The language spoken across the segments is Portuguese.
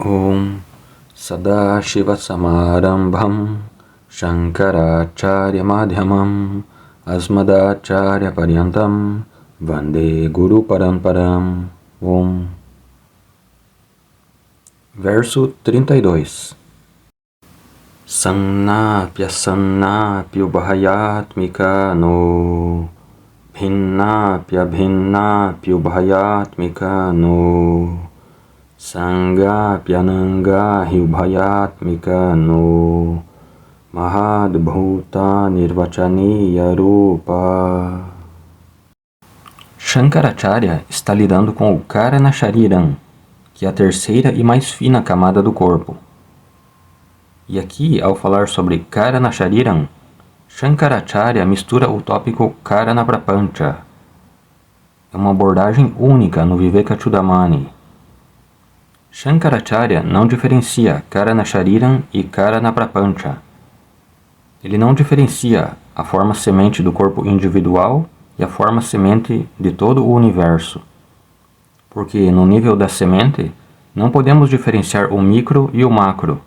Om Sadashiva Samarambham Shankaracharya Madhyamam Asmadacharya Paryantam Vande Guru Paramparam. Om. Verso 32. Sannapya sannapya ubhayatmika no Bhinnapya bhinnapya ubhayatmika no Sangapya nangahi ubhayatmika no Mahadbhuta nirvachaniya rupa. Shankaracharya está lidando com o Karana Shariram, que é a terceira e mais fina camada do corpo. E aqui, ao falar sobre Karana Shariram, Shankaracharya mistura o tópico Karana Prapancha. É uma abordagem única no Vivekachudamani. Shankaracharya não diferencia Karana Shariram e Karana Prapancha. Ele não diferencia a forma semente do corpo individual e a forma semente de todo o universo. Porque no nível da semente, não podemos diferenciar o micro e o macro.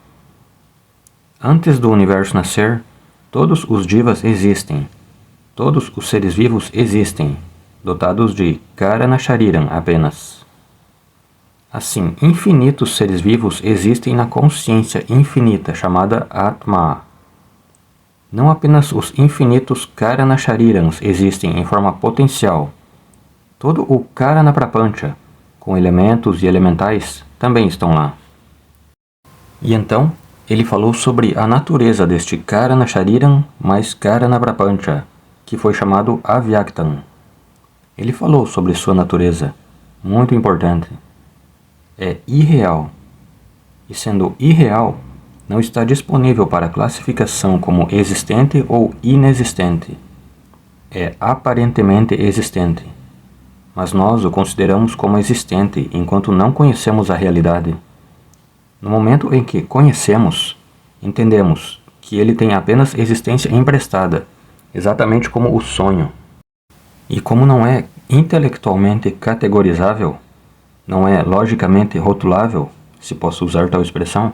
Antes do universo nascer, todos os jivas existem. Todos os seres vivos existem, dotados de Karana Shariram apenas. Assim, infinitos seres vivos existem na consciência infinita chamada Atma. Não apenas os infinitos Karana Sharirams existem em forma potencial. Todo o Karana Prapancha, com elementos e elementais, também estão lá. E então, ele falou sobre a natureza deste Karana Shariram mais Karana Prapancha, que foi chamado Avyaktam. Ele falou sobre sua natureza, muito importante. É irreal. E sendo irreal, não está disponível para classificação como existente ou inexistente. É aparentemente existente, mas nós o consideramos como existente enquanto não conhecemos a realidade. No momento em que conhecemos, entendemos que ele tem apenas existência emprestada, exatamente como o sonho. E como não é intelectualmente categorizável, não é logicamente rotulável, se posso usar tal expressão,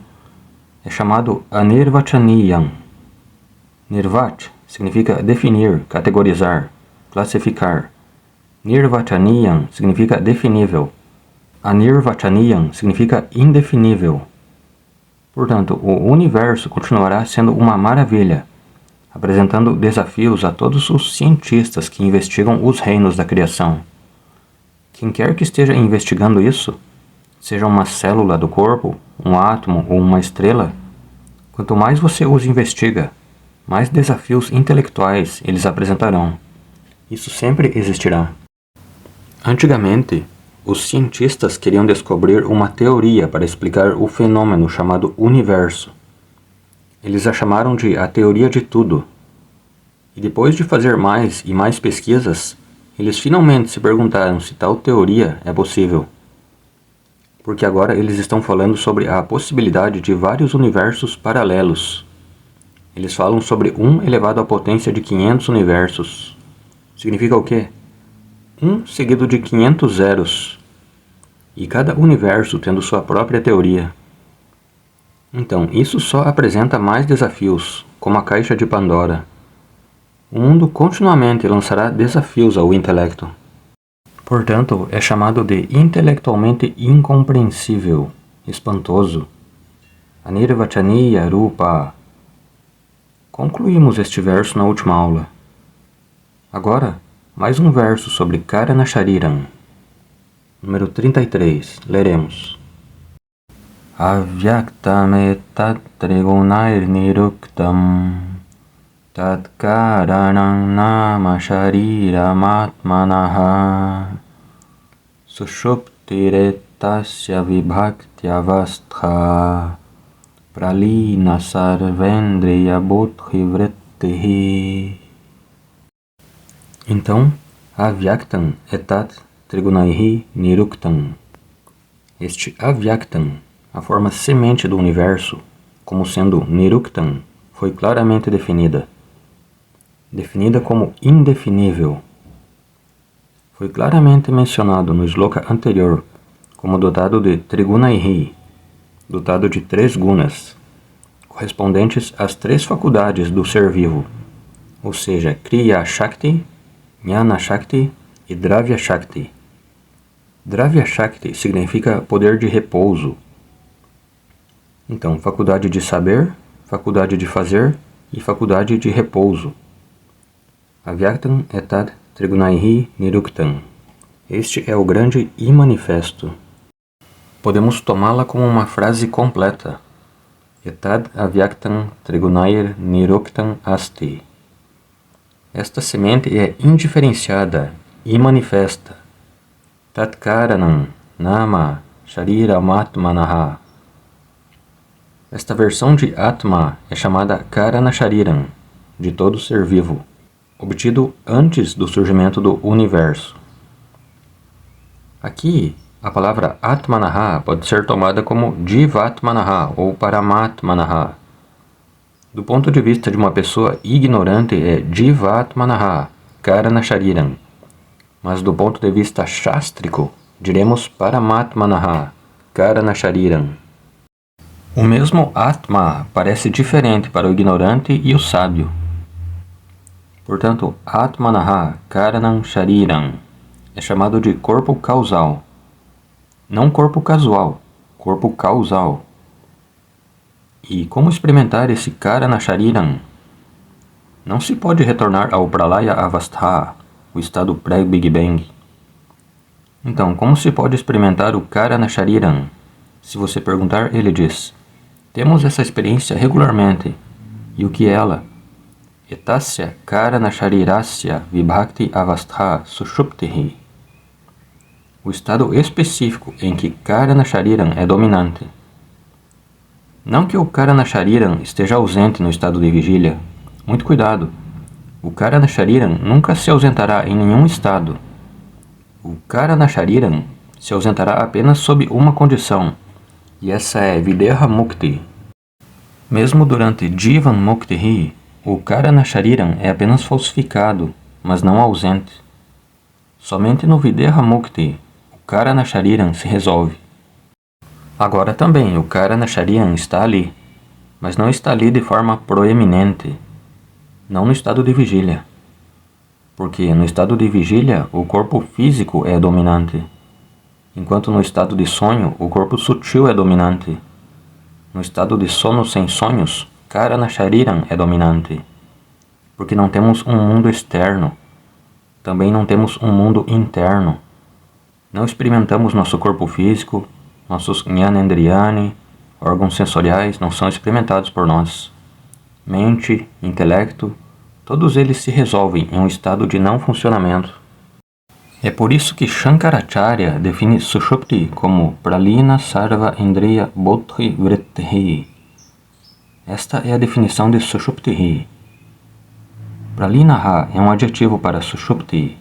é chamado Anirvachaniyam. Nirvach significa definir, categorizar, classificar. Nirvachaniyam significa definível. Anirvachaniyam significa indefinível. Portanto, o universo continuará sendo uma maravilha, apresentando desafios a todos os cientistas que investigam os reinos da criação. Quem quer que esteja investigando isso, seja uma célula do corpo, um átomo ou uma estrela, quanto mais você os investiga, mais desafios intelectuais eles apresentarão. Isso sempre existirá. Antigamente, os cientistas queriam descobrir uma teoria para explicar o fenômeno chamado universo. Eles a chamaram de a teoria de tudo. E depois de fazer mais e mais pesquisas, eles finalmente se perguntaram se tal teoria é possível. Porque agora eles estão falando sobre a possibilidade de vários universos paralelos. Eles falam sobre 1 elevado à potência de 500 universos. Significa o quê? 1 seguido de 500 zeros. E cada universo tendo sua própria teoria. Então, isso só apresenta mais desafios, como a caixa de Pandora. O mundo continuamente lançará desafios ao intelecto. Portanto, é chamado de intelectualmente incompreensível, espantoso. Anirvachaniya Rupa. Concluímos este verso na última aula. Agora, mais um verso sobre Karana Shariram. Número 33. Leremos. Avyaktam etat trigunair niruktam Tat karanam nama shariramatmanaha Sushuptiretasya vibhaktyavastha Pralina sarvendriya buddhivrittihi. Então, Avyaktam etat trigunaihi niruktam. Este Avyaktam, a forma semente do universo, como sendo niruktam, foi claramente definida. Definida como indefinível. Foi claramente mencionado no sloka anterior como dotado de Trigunaihi, dotado de 3 gunas, correspondentes às 3 faculdades do ser vivo, ou seja, Kriya Shakti, Jnana Shakti e Dravya Shakti. Dravya Shakti significa poder de repouso. Então, faculdade de saber, faculdade de fazer e faculdade de repouso. Avyaktam etad trigunaihi niruktam. Este é o grande e manifesto. Podemos tomá-la como uma frase completa. Etad avyaktam trigunair niruktam asti. Esta semente é indiferenciada e manifesta. Tat karanam nama shariramatmanaha. Esta versão de Atma é chamada Karana Shariram, de todo ser vivo, obtido antes do surgimento do universo. Aqui, a palavra Atmanaha pode ser tomada como Jivatmanaha ou Paramatmanaha. Do ponto de vista de uma pessoa ignorante é Jivatmanaha, Karana Shariram, mas do ponto de vista chástrico, diremos Paramatmanaha, Karana Shariram. O mesmo Atma parece diferente para o ignorante e o sábio. Portanto, Atmanaha Karanam Shariram é chamado de corpo causal. Não corpo casual, corpo causal. E como experimentar esse Karana Shariram? Não se pode retornar ao Pralaya Avastha, o estado pré-Big Bang. Então, como se pode experimentar o Karana Shariram? Se você perguntar, ele diz: temos essa experiência regularmente. E o que é ela? Etasya Karana Sharirasya Vibhakti Avastha Sushuptihi. O estado específico em que Karana Shariram é dominante. Não que o Karana Shariram esteja ausente no estado de vigília. Muito cuidado. O Karana Shariram nunca se ausentará em nenhum estado. O Karana Shariram se ausentará apenas sob uma condição, e essa é Videha Mukti. Mesmo durante Jivan Mukti, o Karana Shariram é apenas falsificado, mas não ausente. Somente no Videha Mukti, o Karana Shariram se resolve. Agora também o Karana Shariram está ali, mas não está ali de forma proeminente, não no estado de vigília. Porque no estado de vigília o corpo físico é dominante, enquanto no estado de sonho o corpo sutil é dominante. No estado de sono sem sonhos, Karana Shariram é dominante, porque não temos um mundo externo, também não temos um mundo interno. Não experimentamos nosso corpo físico, nossos Jnanendriyani, órgãos sensoriais não são experimentados por nós. Mente, intelecto, todos eles se resolvem em um estado de não funcionamento. É por isso que Shankaracharya define Sushupti como Pralina Sarva Indriya Bodhi Vrittihi. Esta é a definição de Sushuptihi. Pralinaha é um adjetivo para Sushupti.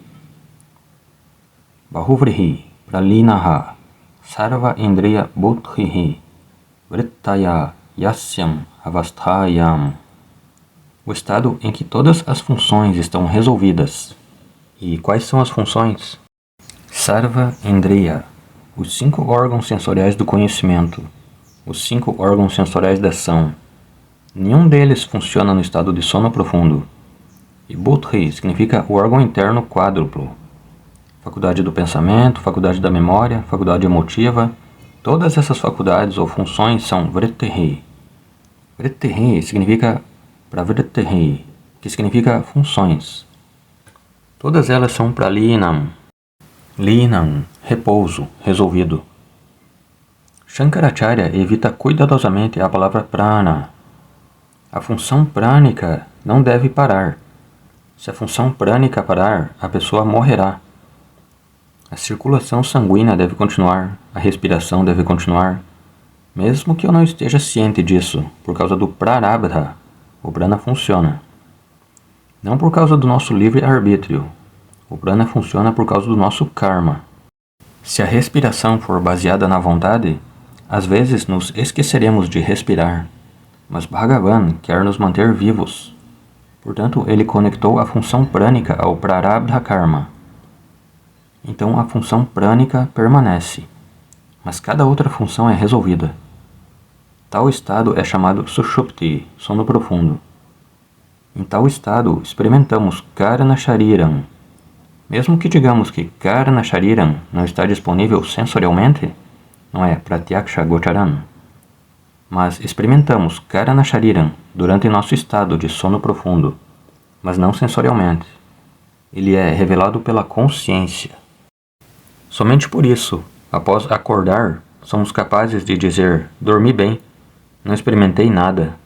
Bahuvrihi, Pralinaha, Sarva Indriya Bodhihi, Vrittaya Yasyam Avasthayam. O estado em que todas as funções estão resolvidas. E quais são as funções? Sarva Indriya, os 5 órgãos sensoriais do conhecimento, os 5 órgãos sensoriais da ação. Nenhum deles funciona no estado de sono profundo. E Bodhi significa o órgão interno quádruplo. Faculdade do pensamento, faculdade da memória, faculdade emotiva. Todas essas faculdades ou funções são Vrittihi. Vrittihi significa Pravrittihi, que significa funções. Todas elas são Pralinam. Linam, repouso, resolvido. Shankaracharya evita cuidadosamente a palavra prana. A função prânica não deve parar. Se a função prânica parar, a pessoa morrerá. A circulação sanguínea deve continuar, a respiração deve continuar, mesmo que eu não esteja ciente disso, por causa do prarabdha, o prana funciona. Não por causa do nosso livre-arbítrio. O prana funciona por causa do nosso karma. Se a respiração for baseada na vontade, às vezes nos esqueceremos de respirar. Mas Bhagavan quer nos manter vivos. Portanto, ele conectou a função prânica ao prarabdha karma. Então a função prânica permanece, mas cada outra função é resolvida. Tal estado é chamado Sushupti, sono profundo. Em tal estado, experimentamos Karana Shariram. Mesmo que digamos que Karana Shariram não está disponível sensorialmente, não é Pratyaksha Gocharan, mas experimentamos Karana Shariram durante nosso estado de sono profundo, mas não sensorialmente. Ele é revelado pela consciência. Somente por isso, após acordar, somos capazes de dizer: dormi bem, não experimentei nada.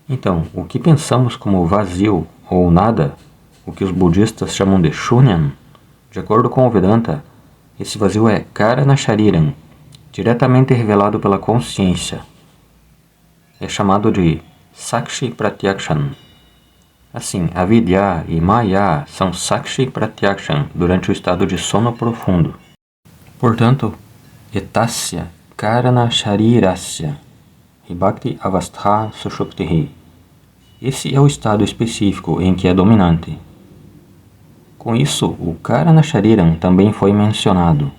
Então, o que pensamos como vazio ou nada, o que os budistas chamam de Shunyan, de acordo com o Vedanta, esse vazio é Karana Shariram, diretamente revelado pela consciência. É chamado de Sakshi Pratyakshan. Assim, a Vidya e Maya são Sakshi Pratyakshan durante o estado de sono profundo. Portanto, Etasya Karana Sharirasya Hibhakti Avastha Sushuptihi. Esse é o estado específico em que é dominante. Com isso, o Karana Shariram também foi mencionado.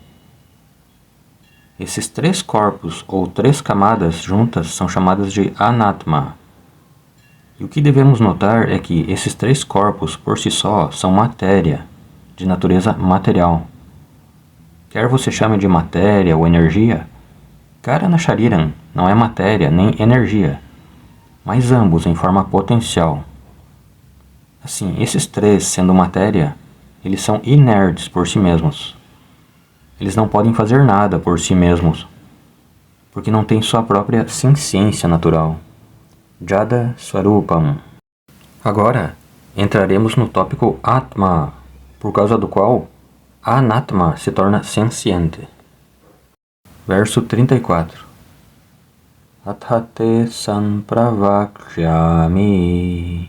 Esses três corpos ou três camadas juntas são chamadas de Anatma. E o que devemos notar é que esses três corpos por si só são matéria, de natureza material. Quer você chame de matéria ou energia, Karana Shariram não é matéria nem energia, mas ambos em forma potencial. Assim, esses três sendo matéria, eles são inertes por si mesmos. Eles não podem fazer nada por si mesmos, porque não têm sua própria ciência natural. Jada Swarupam. Agora, entraremos no tópico Atma, por causa do qual Anatma se torna senciente. Verso 34. Athate sanpravakshami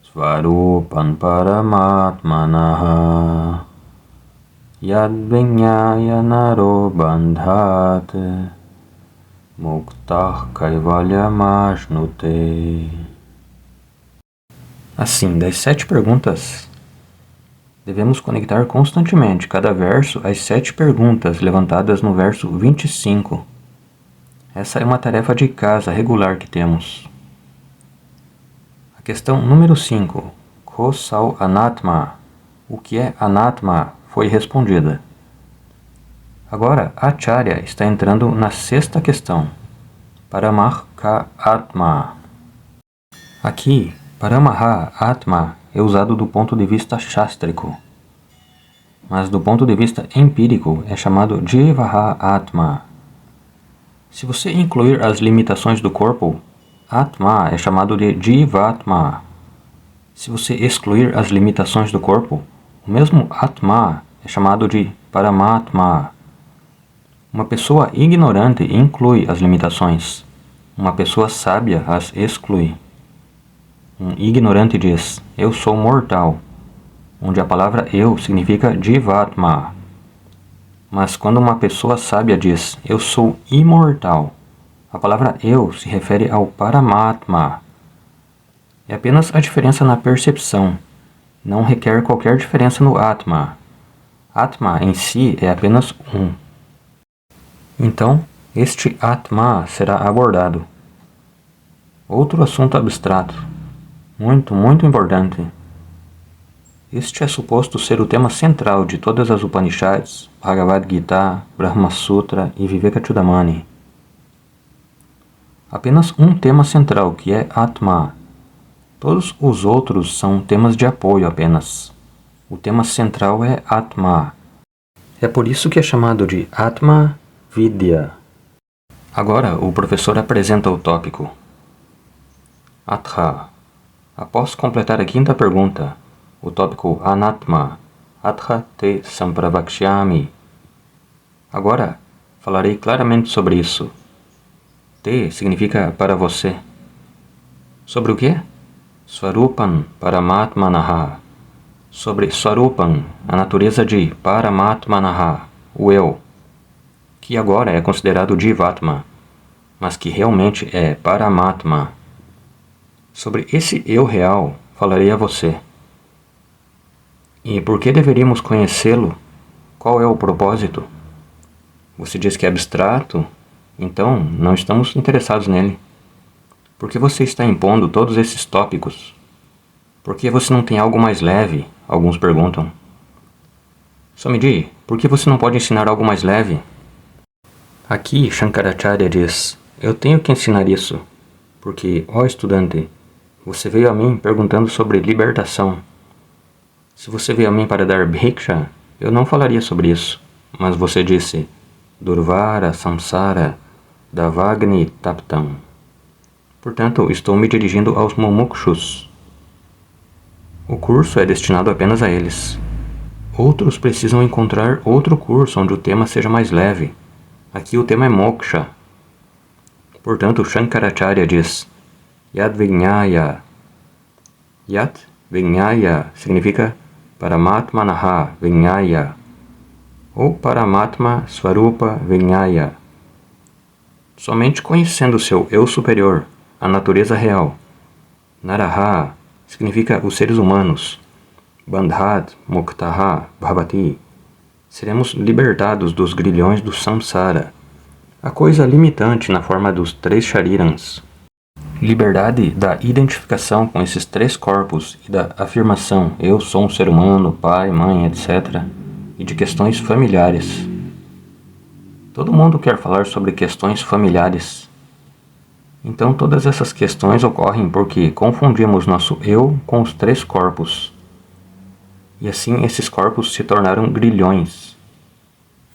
Svarupan paramatmanaha Yadvinyaya naro bandhat Muktah Kaivalyamashnute. Assim, das 7 perguntas, devemos conectar constantemente cada verso às 7 perguntas levantadas no verso 25. Essa é uma tarefa de casa regular que temos. A questão número 5, Kosal Anatma, o que é Anatma, foi respondida. Agora, Acharya está entrando na 6ª questão, Paramaha Atma. Aqui, Paramaha Atma é usado do ponto de vista chástrico, mas do ponto de vista empírico é chamado Jivaha Atma. Se você incluir as limitações do corpo, Atma é chamado de Jivatma. Se você excluir as limitações do corpo, o mesmo Atma é chamado de Paramatma. Uma pessoa ignorante inclui as limitações. Uma pessoa sábia as exclui. Um ignorante diz, eu sou mortal, onde a palavra eu significa Jivatma. Mas quando uma pessoa sábia diz, eu sou imortal, a palavra eu se refere ao Paramatma. É apenas a diferença na percepção. Não requer qualquer diferença no Atma. Atma em si é apenas um. Então, este Atma será abordado. Outro assunto abstrato, muito importante. Este é suposto ser o tema central de todas as Upanishads, Bhagavad Gita, Brahma Sutra e Vivekachudamani. Apenas um tema central, que é Atma. Todos os outros são temas de apoio apenas. O tema central é Atma. É por isso que é chamado de Atma Vidya. Agora o professor apresenta o tópico. Atha. Após completar a 5ª pergunta, o tópico Anatma, Atha te sampravakshami. Agora falarei claramente sobre isso. Te significa para você. Sobre o quê? Swarupan Paramatmanaha. Sobre Swarupan, a natureza de Paramatmanaha, o eu, que agora é considerado Jivatma, mas que realmente é Paramatma. Sobre esse eu real, falarei a você. E por que deveríamos conhecê-lo? Qual é o propósito? Você diz que é abstrato? Então, não estamos interessados nele. Por que você está impondo todos esses tópicos? Por que você não tem algo mais leve? Alguns perguntam. Swamiji, por que você não pode ensinar algo mais leve? Aqui, Shankaracharya diz, eu tenho que ensinar isso, porque, ó estudante, você veio a mim perguntando sobre libertação. Se você veio a mim para dar bhiksha, eu não falaria sobre isso, mas você disse, Durvara Samsara Davagni Taptam. Portanto, estou me dirigindo aos mumukshus. O curso é destinado apenas a eles. Outros precisam encontrar outro curso onde o tema seja mais leve. Aqui o tema é moksha. Portanto, Shankaracharya diz, Yad Vijnaya. Yat Vijnaya significa Paramatmanaha Vijnaya ou Paramatma Swarupa Vijnaya. Somente conhecendo o seu eu superior, a natureza real. Naraha significa os seres humanos. Bandhat Muktaha Bhavati. Seremos libertados dos grilhões do samsara, a coisa limitante na forma dos 3 sharirans. Liberdade da identificação com esses 3 corpos e da afirmação eu sou um ser humano, pai, mãe, etc. e de questões familiares. Todo mundo quer falar sobre questões familiares. Então todas essas questões ocorrem porque confundimos nosso eu com os 3 corpos. E assim esses corpos se tornaram grilhões.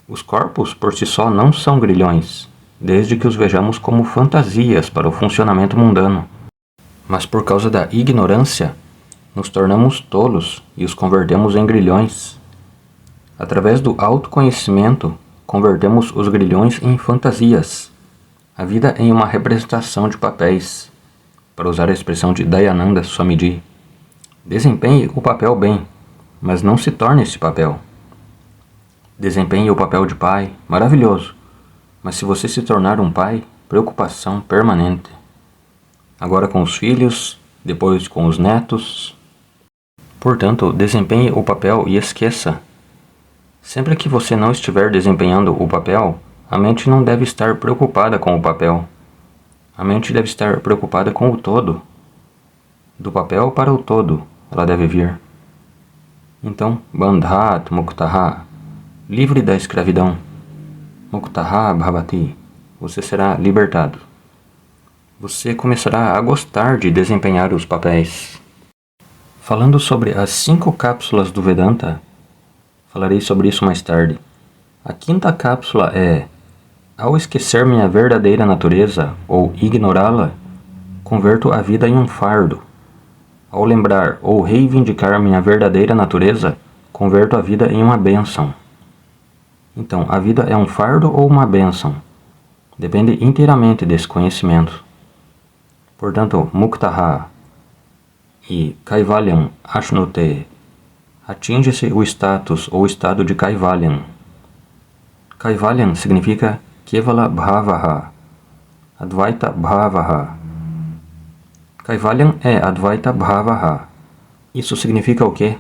Os corpos por si só não são grilhões, desde que os vejamos como fantasias para o funcionamento mundano. Mas por causa da ignorância, nos tornamos tolos e os convertemos em grilhões. Através do autoconhecimento, convertemos os grilhões em fantasias, a vida em uma representação de papéis, para usar a expressão de Dayananda Swamiji. Desempenhe o papel bem, mas não se torne esse papel. Desempenhe o papel de pai, maravilhoso, mas se você se tornar um pai, preocupação permanente. Agora com os filhos, depois com os netos. Portanto, desempenhe o papel e esqueça. Sempre que você não estiver desempenhando o papel, a mente não deve estar preocupada com o papel. A mente deve estar preocupada com o todo. Do papel para o todo, ela deve vir. Então, Bandhat Muktaha, livre da escravidão. Muktaha Bhavati, você será libertado. Você começará a gostar de desempenhar os papéis. Falando sobre as 5 cápsulas do Vedanta, falarei sobre isso mais tarde. A 5ª cápsula é: ao esquecer minha verdadeira natureza ou ignorá-la, converto a vida em um fardo. Ao lembrar ou reivindicar minha verdadeira natureza, converto a vida em uma bênção. Então, a vida é um fardo ou uma bênção? Depende inteiramente desse conhecimento. Portanto, Muktaha e Kaivalyam Ashnute, atinge-se o status ou estado de Kaivalyam. Kaivalyam significa Kevala Bhavaha, Advaita Bhavaha. Kaivalyam é Advaita Bhavaha. Isso significa o quê?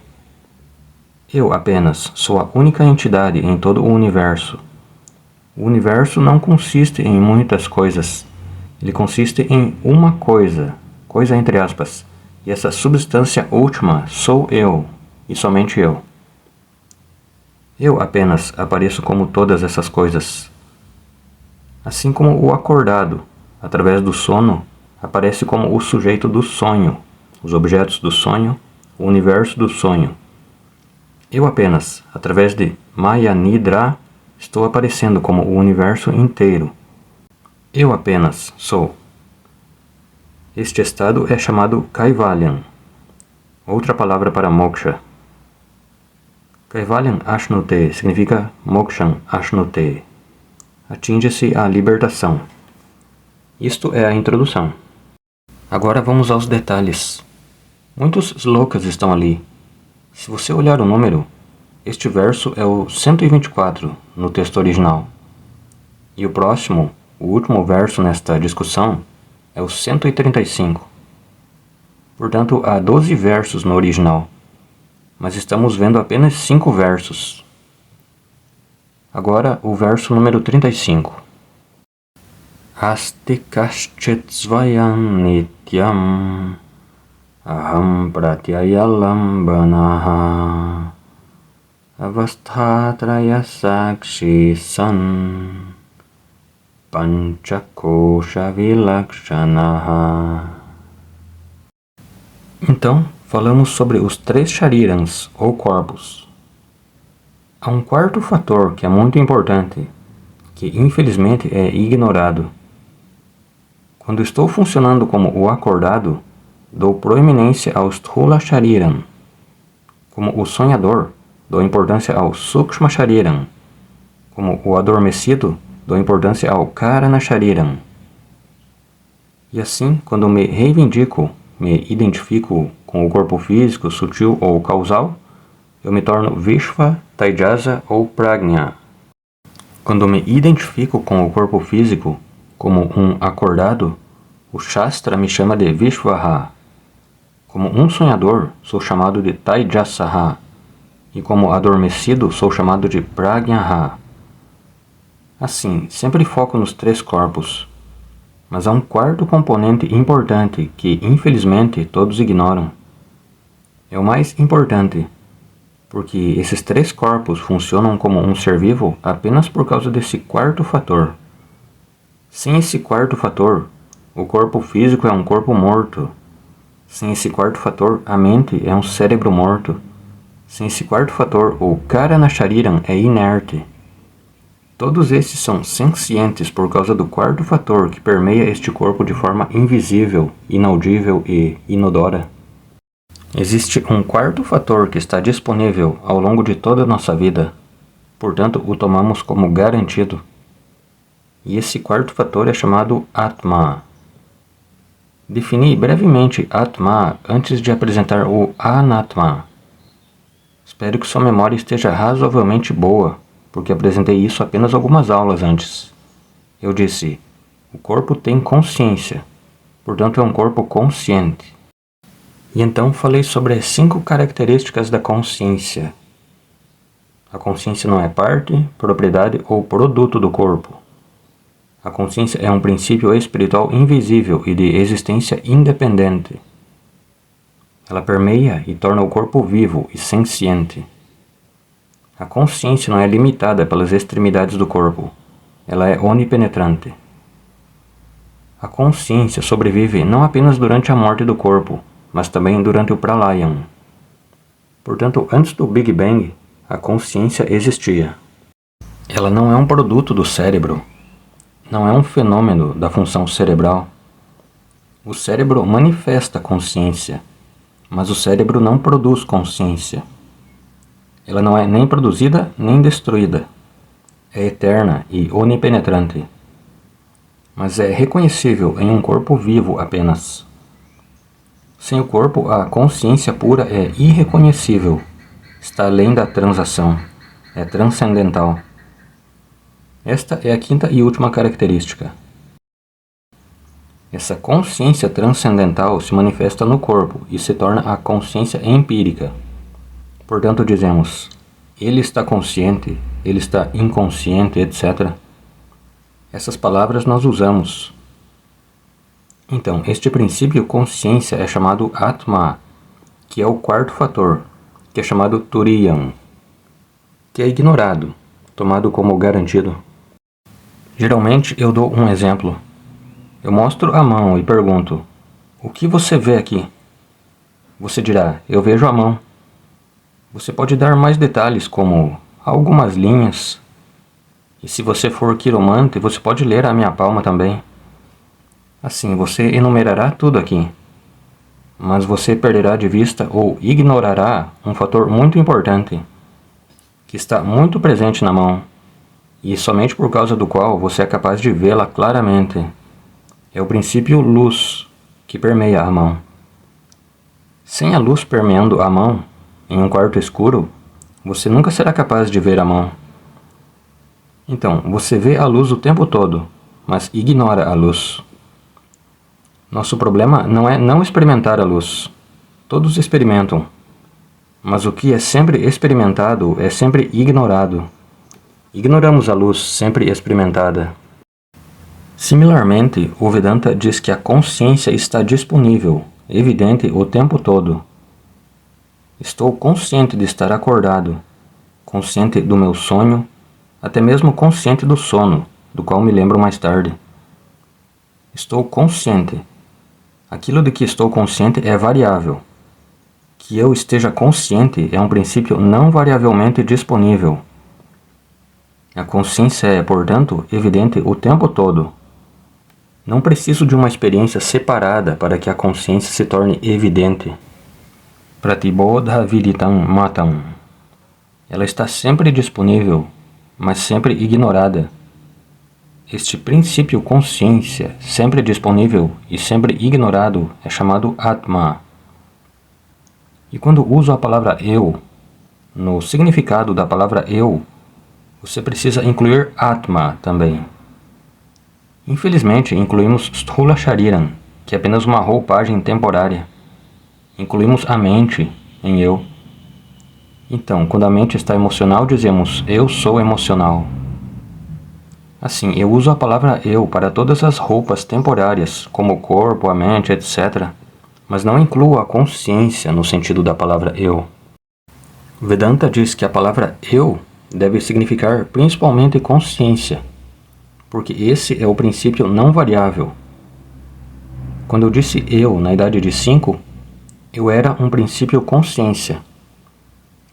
Eu apenas sou a única entidade em todo o universo. O universo não consiste em muitas coisas. Ele consiste em uma coisa entre aspas. E essa substância última sou eu, e somente eu. Eu apenas apareço como todas essas coisas. Assim como o acordado, através do sono, aparece como o sujeito do sonho, os objetos do sonho, o universo do sonho. Eu apenas, através de Maya Nidra, estou aparecendo como o universo inteiro. Eu apenas sou. Este estado é chamado Kaivalyam, outra palavra para moksha. Kaivalyam Ashnute significa Moksham Ashnute. Atinge-se a libertação. Isto é a introdução. Agora vamos aos detalhes. Muitos slokas estão ali. Se você olhar o número, este verso é o 124 no texto original. E o próximo, o último verso nesta discussão, é o 135. Portanto, há 12 versos no original, mas estamos vendo apenas 5 versos. Agora, o verso número 35. Asti kaschit svayam nityam aham pratyayalambanaha avasthatraya sakshi san panchakosha vilakshanaha. Então, falamos sobre os 3 sharirans, ou corpos. Há um quarto fator que é muito importante, que infelizmente é ignorado. Quando estou funcionando como o acordado, dou proeminência ao Sthula Shariram. Como o sonhador, dou importância ao Sukshma Shariram. Como o adormecido, dou importância ao Karana Shariram. E assim, quando me reivindico, me identifico com o corpo físico, sutil ou causal, eu me torno Vishva, Taijasa ou Prajna. Quando me identifico com o corpo físico como um acordado, o Shastra me chama de Vishvaha. Como um sonhador, sou chamado de Taijasaha. E como adormecido, sou chamado de Prajnaha. Assim, sempre foco nos 3 corpos. Mas há um quarto componente importante que, infelizmente, todos ignoram. É o mais importante, porque esses 3 corpos funcionam como um ser vivo apenas por causa desse quarto fator. Sem esse quarto fator, o corpo físico é um corpo morto. Sem esse quarto fator, a mente é um cérebro morto. Sem esse quarto fator, o Karana Shariram é inerte. Todos esses são sencientes por causa do quarto fator que permeia este corpo de forma invisível, inaudível e inodora. Existe um quarto fator que está disponível ao longo de toda a nossa vida, portanto o tomamos como garantido. E esse quarto fator é chamado Atma. Defini brevemente Atma antes de apresentar o Anatma. Espero que sua memória esteja razoavelmente boa, porque apresentei isso apenas algumas aulas antes. Eu disse, o corpo tem consciência, portanto é um corpo consciente. E então falei sobre as 5 características da consciência. A consciência não é parte, propriedade ou produto do corpo. A consciência é um princípio espiritual invisível e de existência independente. Ela permeia e torna o corpo vivo e senciente. A consciência não é limitada pelas extremidades do corpo. Ela é onipenetrante. A consciência sobrevive não apenas durante a morte do corpo, mas também durante o Pralayam. Portanto, antes do Big Bang, a consciência existia. Ela não é um produto do cérebro. Não é um fenômeno da função cerebral. O cérebro manifesta consciência, mas o cérebro não produz consciência. Ela não é nem produzida nem destruída. É eterna e onipenetrante. Mas é reconhecível em um corpo vivo apenas. Sem o corpo, a consciência pura é irreconhecível. Está além da transação. É transcendental. Esta é a 5ª e última característica. Essa consciência transcendental se manifesta no corpo e se torna a consciência empírica. Portanto, dizemos, ele está consciente, ele está inconsciente, etc. Essas palavras nós usamos. Então, este princípio consciência é chamado Atma, que é o quarto fator, que é chamado Turiyam, que é ignorado, tomado como garantido. Geralmente eu dou um exemplo. Eu mostro a mão e pergunto, o que você vê aqui? Você dirá, eu vejo a mão. Você pode dar mais detalhes, como algumas linhas. E se você for quiromante, você pode ler a minha palma também. Assim, você enumerará tudo aqui. Mas você perderá de vista ou ignorará um fator muito importante, que está muito presente na mão, e somente por causa do qual você é capaz de vê-la claramente. É o princípio luz, que permeia a mão. Sem a luz permeando a mão, em um quarto escuro, você nunca será capaz de ver a mão. Então, você vê a luz o tempo todo, mas ignora a luz. Nosso problema não é não experimentar a luz. Todos experimentam. Mas o que é sempre experimentado é sempre ignorado. Ignoramos a luz sempre experimentada. Similarmente, o Vedanta diz que a consciência está disponível, evidente o tempo todo. Estou consciente de estar acordado, consciente do meu sonho, até mesmo consciente do sono, do qual me lembro mais tarde. Estou consciente. Aquilo de que estou consciente é variável. Que eu esteja consciente é um princípio não variavelmente disponível. A consciência é, portanto, evidente o tempo todo. Não preciso de uma experiência separada para que a consciência se torne evidente. Pratibodha viditam matam. Ela está sempre disponível, mas sempre ignorada. Este princípio consciência, sempre disponível e sempre ignorado, é chamado Atma. E quando uso a palavra eu, no significado da palavra eu, você precisa incluir Atma também. Infelizmente, incluímos Sthula Shariram, que é apenas uma roupagem temporária. Incluímos a mente em eu. Então, quando a mente está emocional, dizemos eu sou emocional. Assim, eu uso a palavra eu para todas as roupas temporárias, como o corpo, a mente, etc., mas não incluo a consciência no sentido da palavra eu. Vedanta diz que a palavra eu deve significar principalmente consciência, porque esse é o princípio não variável. Quando eu disse eu na idade de 5, eu era um princípio consciência.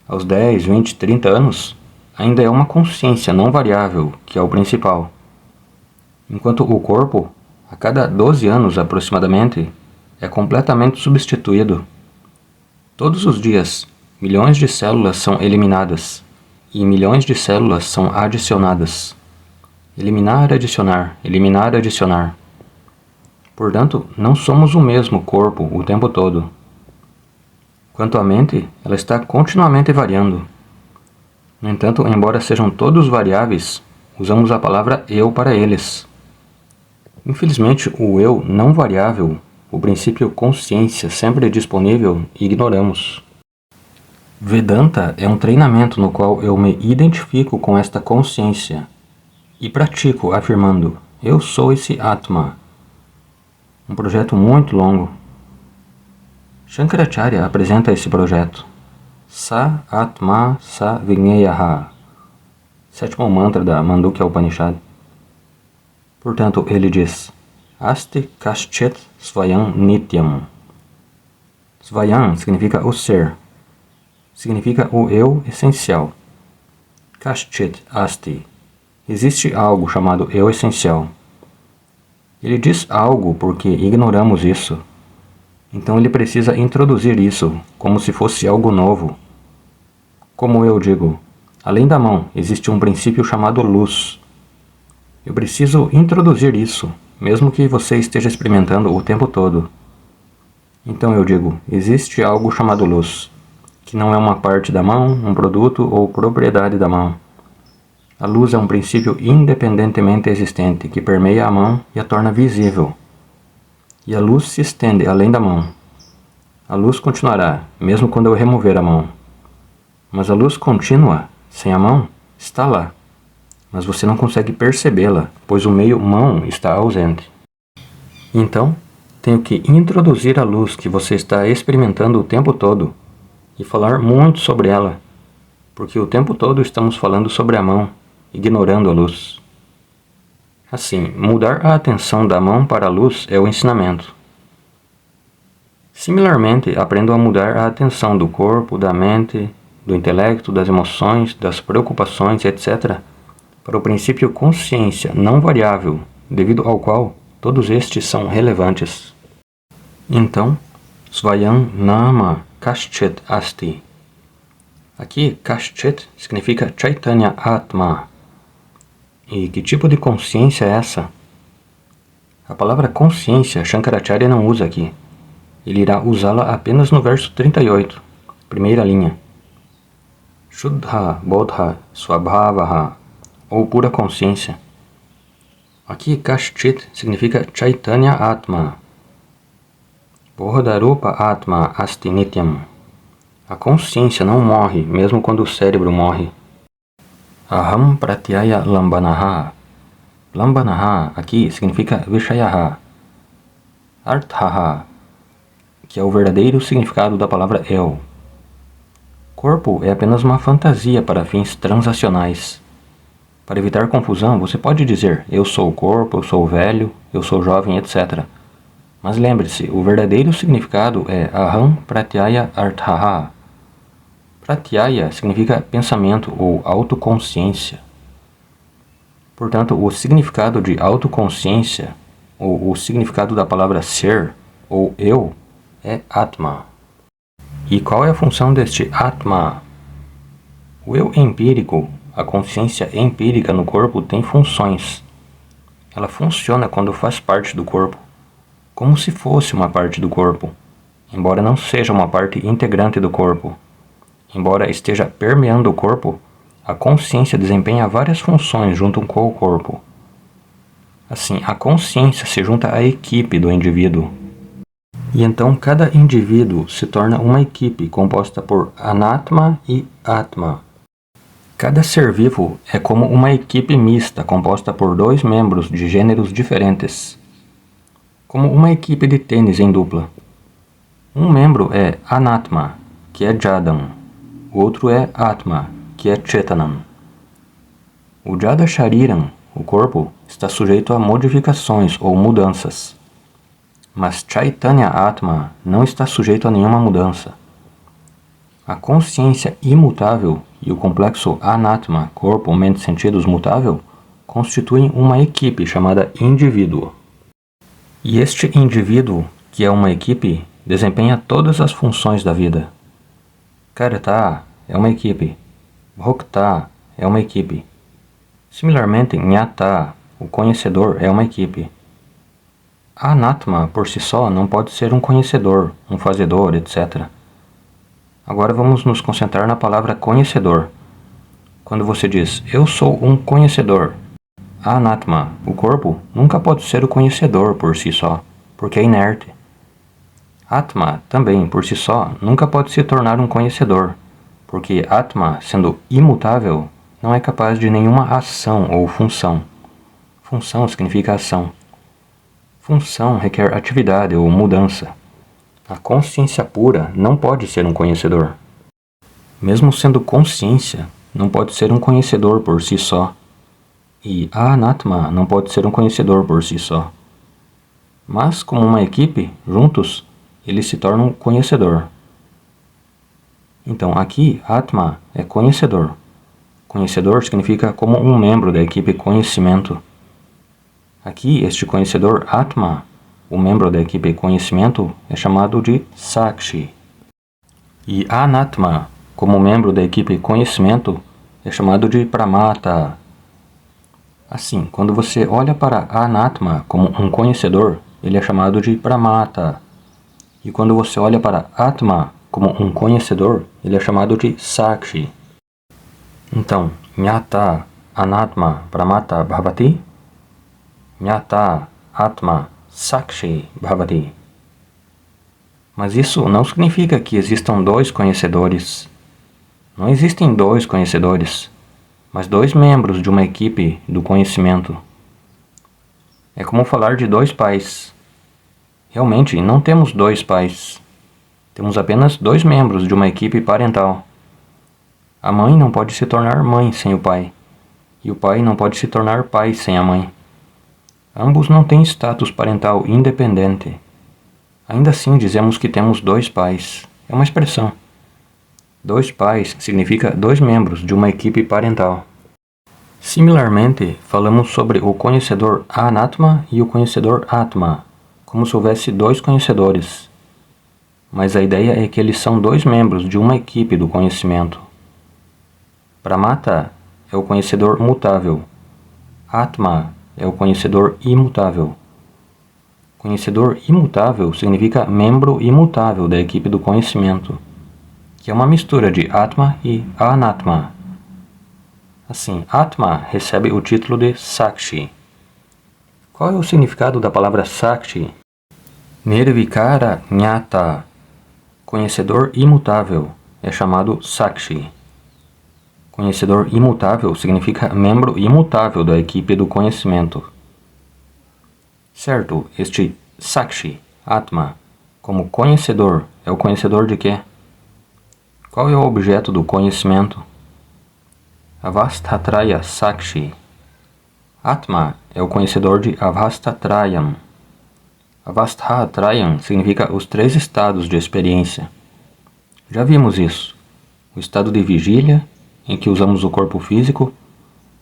Aos 10, 20, 30 anos, ainda é uma consciência não variável, que é o principal. Enquanto o corpo, a cada 12 anos aproximadamente, é completamente substituído. Todos os dias, milhões de células são eliminadas, e milhões de células são adicionadas. Eliminar, adicionar, eliminar, adicionar. Portanto, não somos o mesmo corpo o tempo todo. Quanto à mente, ela está continuamente variando. No entanto, embora sejam todos variáveis, usamos a palavra eu para eles. Infelizmente, o eu não variável, o princípio consciência sempre disponível, ignoramos. Vedanta é um treinamento no qual eu me identifico com esta consciência e pratico afirmando, eu sou esse Atma. Um projeto muito longo. Shankaracharya apresenta esse projeto. Sa Atma Sa Vigneyaha. Sétimo mantra da Mandukya Upanishad. Portanto, ele diz, Asti Kaschit Svayam Nityam. Svayam significa o ser. Significa o eu essencial. Kaschit Asti. Existe algo chamado eu essencial. Ele diz algo porque ignoramos isso. Então ele precisa introduzir isso, como se fosse algo novo. Como eu digo, além da mão, existe um princípio chamado luz. Eu preciso introduzir isso, mesmo que você esteja experimentando o tempo todo. Então eu digo, existe algo chamado luz, que não é uma parte da mão, um produto ou propriedade da mão. A luz é um princípio independentemente existente que permeia a mão e a torna visível. E a luz se estende além da mão. A luz continuará, mesmo quando eu remover a mão. Mas a luz contínua, sem a mão, está lá. Mas você não consegue percebê-la, pois o meio mão está ausente. Então, tenho que introduzir a luz que você está experimentando o tempo todo e falar muito sobre ela, porque o tempo todo estamos falando sobre a mão, ignorando a luz. Assim, mudar a atenção da mão para a luz é o ensinamento. Similarmente, aprendo a mudar a atenção do corpo, da mente, do intelecto, das emoções, das preocupações, etc., para o princípio consciência não variável, devido ao qual todos estes são relevantes. Então, Svayam Nama Kaschit Asti. Aqui, Kaschit significa Chaitanya Atma. E que tipo de consciência é essa? A palavra consciência Shankaracharya não usa aqui. Ele irá usá-la apenas no verso 38, primeira linha. Shuddha Bodha Swabhavaha, ou pura consciência. Aqui Kaschit significa Chaitanya Atma. Bodharupa Atma Asti Nityam. A consciência não morre, mesmo quando o cérebro morre. Aham Pratyaya Lambanaha. Lambanaha aqui significa Vishayaha. Arthaha, que é o verdadeiro significado da palavra eu. Corpo é apenas uma fantasia para fins transacionais. Para evitar confusão, você pode dizer eu sou o corpo, eu sou o velho, eu sou jovem, etc. Mas lembre-se, o verdadeiro significado é Aham Pratyaya Arthaha. Pratyaya significa pensamento ou autoconsciência. Portanto, o significado de autoconsciência, ou o significado da palavra ser, ou eu, é Atma. E qual é a função deste Atma? O eu empírico, a consciência empírica no corpo, tem funções. Ela funciona quando faz parte do corpo, como se fosse uma parte do corpo, embora não seja uma parte integrante do corpo. Embora esteja permeando o corpo, a consciência desempenha várias funções junto com o corpo. Assim, a consciência se junta à equipe do indivíduo. E então cada indivíduo se torna uma equipe composta por Anatma e Atma. Cada ser vivo é como uma equipe mista composta por dois membros de gêneros diferentes. Como uma equipe de tênis em dupla. Um membro é Anatma, que é Jadam. O outro é Atma, que é Chetanam. O Jada Shariram, o corpo, está sujeito a modificações ou mudanças. Mas Chaitanya Atma não está sujeito a nenhuma mudança. A consciência imutável e o complexo Anatma, corpo, mente, sentidos mutável, constituem uma equipe chamada indivíduo. E este indivíduo, que é uma equipe, desempenha todas as funções da vida. Karta é uma equipe. Bhokta é uma equipe. Similarmente, Jnata, o conhecedor, é uma equipe. Anatma, por si só, não pode ser um conhecedor, um fazedor, etc. Agora vamos nos concentrar na palavra conhecedor. Quando você diz, eu sou um conhecedor, Anatma, o corpo, nunca pode ser o conhecedor por si só, porque é inerte. Atma, também, por si só, nunca pode se tornar um conhecedor, porque Atma, sendo imutável, não é capaz de nenhuma ação ou função. Função significa ação. Função requer atividade ou mudança. A consciência pura não pode ser um conhecedor. Mesmo sendo consciência, não pode ser um conhecedor por si só. E a Anatma não pode ser um conhecedor por si só. Mas, como uma equipe, juntos, eles se tornam conhecedor. Então, aqui, Atma é conhecedor. Conhecedor significa como um membro da equipe conhecimento. Aqui, este conhecedor Atma, o membro da equipe conhecimento, é chamado de Sakshi. E Anatma, como membro da equipe conhecimento, é chamado de Pramata. Assim, quando você olha para Anatma como um conhecedor, ele é chamado de Pramata. E quando você olha para Atma como um conhecedor, ele é chamado de Sakshi. Então, Jnata, Anatma, Pramata, Bhavati. Jnata, Atma, Sakshi, Bhavati. Mas isso não significa que existam dois conhecedores. Não existem dois conhecedores, mas dois membros de uma equipe do conhecimento. É como falar de dois pais. Realmente, não temos dois pais. Temos apenas dois membros de uma equipe parental. A mãe não pode se tornar mãe sem o pai, e o pai não pode se tornar pai sem a mãe. Ambos não têm status parental independente. Ainda assim dizemos que temos dois pais. É uma expressão. Dois pais significa dois membros de uma equipe parental. Similarmente, falamos sobre o conhecedor Anatma e o conhecedor Atma, como se houvesse dois conhecedores. Mas a ideia é que eles são dois membros de uma equipe do conhecimento. Pramata é o conhecedor mutável. Atma é o conhecedor imutável. Conhecedor imutável significa membro imutável da equipe do conhecimento, que é uma mistura de Atma e Anatma. Assim, Atma recebe o título de Sakshi. Qual é o significado da palavra Sakshi? Nirvikara Jnata, conhecedor imutável, é chamado Sakshi. Conhecedor imutável significa membro imutável da equipe do conhecimento. Certo, este Sakshi, Atma, como conhecedor, é o conhecedor de quê? Qual é o objeto do conhecimento? Avasthatraya Sakshi. Atma é o conhecedor de Avasthatrayam. Avasthatrayam significa os 3 estados de experiência. Já vimos isso. O estado de vigília, em que usamos o corpo físico,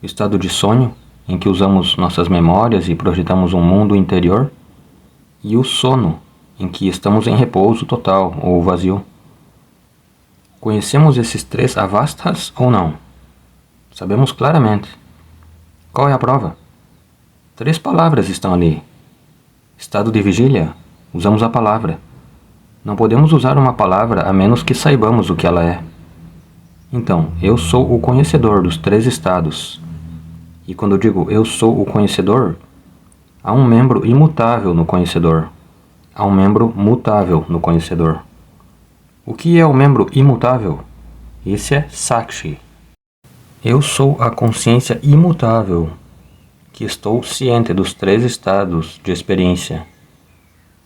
o estado de sonho, em que usamos nossas memórias e projetamos um mundo interior, e o sono, em que estamos em repouso total ou vazio. Conhecemos esses 3 avasthas ou não? Sabemos claramente. Qual é a prova? 3 palavras estão ali. Estado de vigília, usamos a palavra. Não podemos usar uma palavra a menos que saibamos o que ela é. Então, eu sou o conhecedor dos 3 estados. E quando eu digo eu sou o conhecedor, há um membro imutável no conhecedor. Há um membro mutável no conhecedor. O que é o membro imutável? Esse é Sakshi. Eu sou a consciência imutável, que estou ciente dos 3 estados de experiência.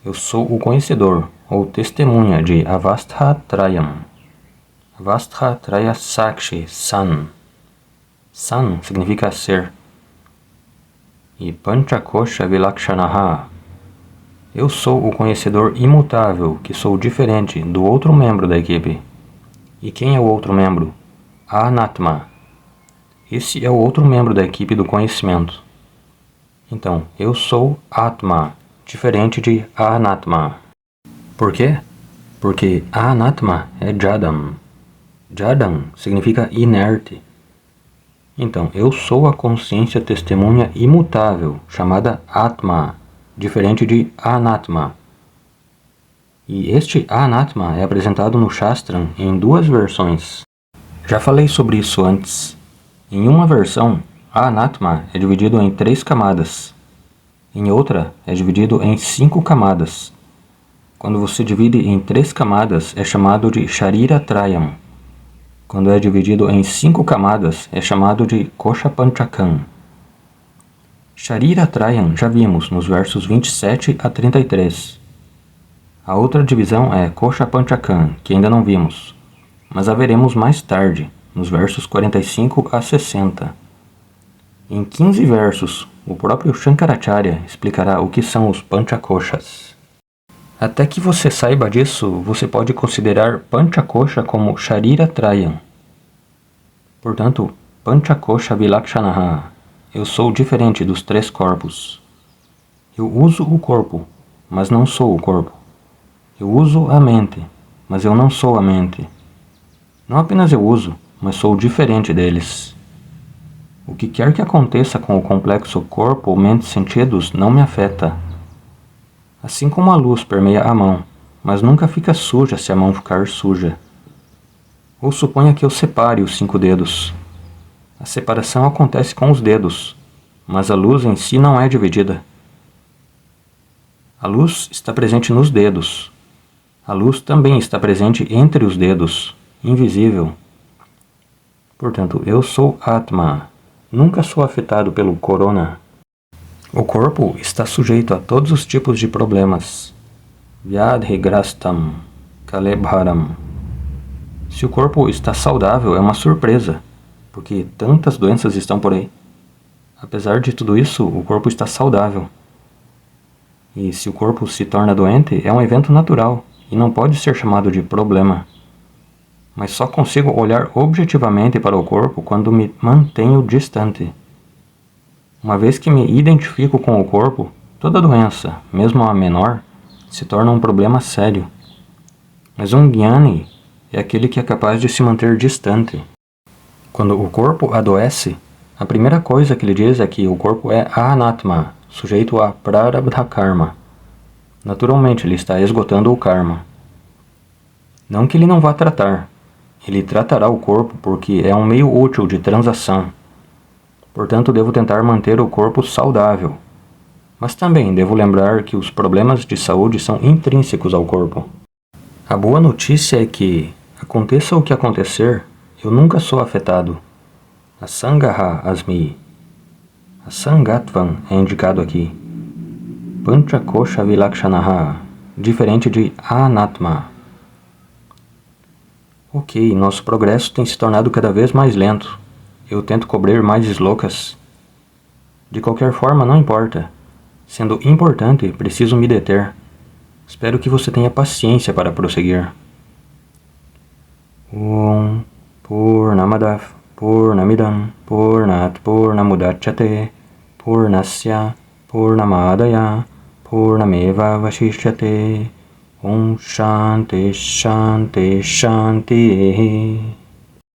Eu sou o conhecedor, ou testemunha de Avasthatrayam. Avasthatraya Sakshi, San. San significa ser. E Panchakosha Vilakshanaha. Eu sou o conhecedor imutável, que sou diferente do outro membro da equipe. E quem é o outro membro? Anatma. Esse é o outro membro da equipe do conhecimento. Então, eu sou Atma, diferente de Anatma. Por quê? Porque Anatma é Jadam. Jadam significa inerte. Então, eu sou a consciência testemunha imutável, chamada Atma, diferente de Anatma. E este Anatma é apresentado no Shastram em 2 versões. Já falei sobre isso antes. Em uma versão, Anatma é dividido em 3 camadas. Em outra, é dividido em 5 camadas. Quando você divide em 3 camadas, é chamado de Shariratrayam. Quando é dividido em 5 camadas, é chamado de Kosha Panchakam. Shariratrayam já vimos nos versos 27 a 33. A outra divisão é Kosha Panchakam, que ainda não vimos, mas a veremos mais tarde, nos versos 45 a 60. Em 15 versos, o próprio Shankaracharya explicará o que são os Panchakoshas. Até que você saiba disso, você pode considerar Panchakosha como Shariratrayam. Portanto, Panchakosha Vilakshanaha, eu sou diferente dos 3 corpos. Eu uso o corpo, mas não sou o corpo. Eu uso a mente, mas eu não sou a mente. Não apenas eu uso, mas sou diferente deles. O que quer que aconteça com o complexo corpo, mente e sentidos não me afeta. Assim como a luz permeia a mão, mas nunca fica suja se a mão ficar suja. Ou suponha que eu separe os 5 dedos. A separação acontece com os dedos, mas a luz em si não é dividida. A luz está presente nos dedos. A luz também está presente entre os dedos, invisível. Portanto, eu sou Atma. Nunca sou afetado pelo corona. O corpo está sujeito a todos os tipos de problemas. Vyadhigrastam, Kalebharam. Se o corpo está saudável, é uma surpresa, porque tantas doenças estão por aí. Apesar de tudo isso, o corpo está saudável. E se o corpo se torna doente, é um evento natural e não pode ser chamado de problema. Mas só consigo olhar objetivamente para o corpo quando me mantenho distante. Uma vez que me identifico com o corpo, toda doença, mesmo a menor, se torna um problema sério. Mas um Jnani é aquele que é capaz de se manter distante. Quando o corpo adoece, a primeira coisa que ele diz é que o corpo é anatma, sujeito a prarabdha karma. Naturalmente, ele está esgotando o karma. Não que ele não vá tratar. Ele tratará o corpo porque é um meio útil de transação. Portanto, devo tentar manter o corpo saudável. Mas também devo lembrar que os problemas de saúde são intrínsecos ao corpo. A boa notícia é que, aconteça o que acontecer, eu nunca sou afetado. Asangaha asmi. Asangatvam é indicado aqui. Panchakosha vilakshanaha, diferente de anatma. Ok, nosso progresso tem se tornado cada vez mais lento. Eu tento cobrir mais slokas. De qualquer forma, não importa. Sendo importante, preciso me deter. Espero que você tenha paciência para prosseguir. Om Purnamadav Purnamidam Purnat Purnamudachyate Purnasya Purnamadaya Purnameva Vashishyate Om Shanti Shanti Shanti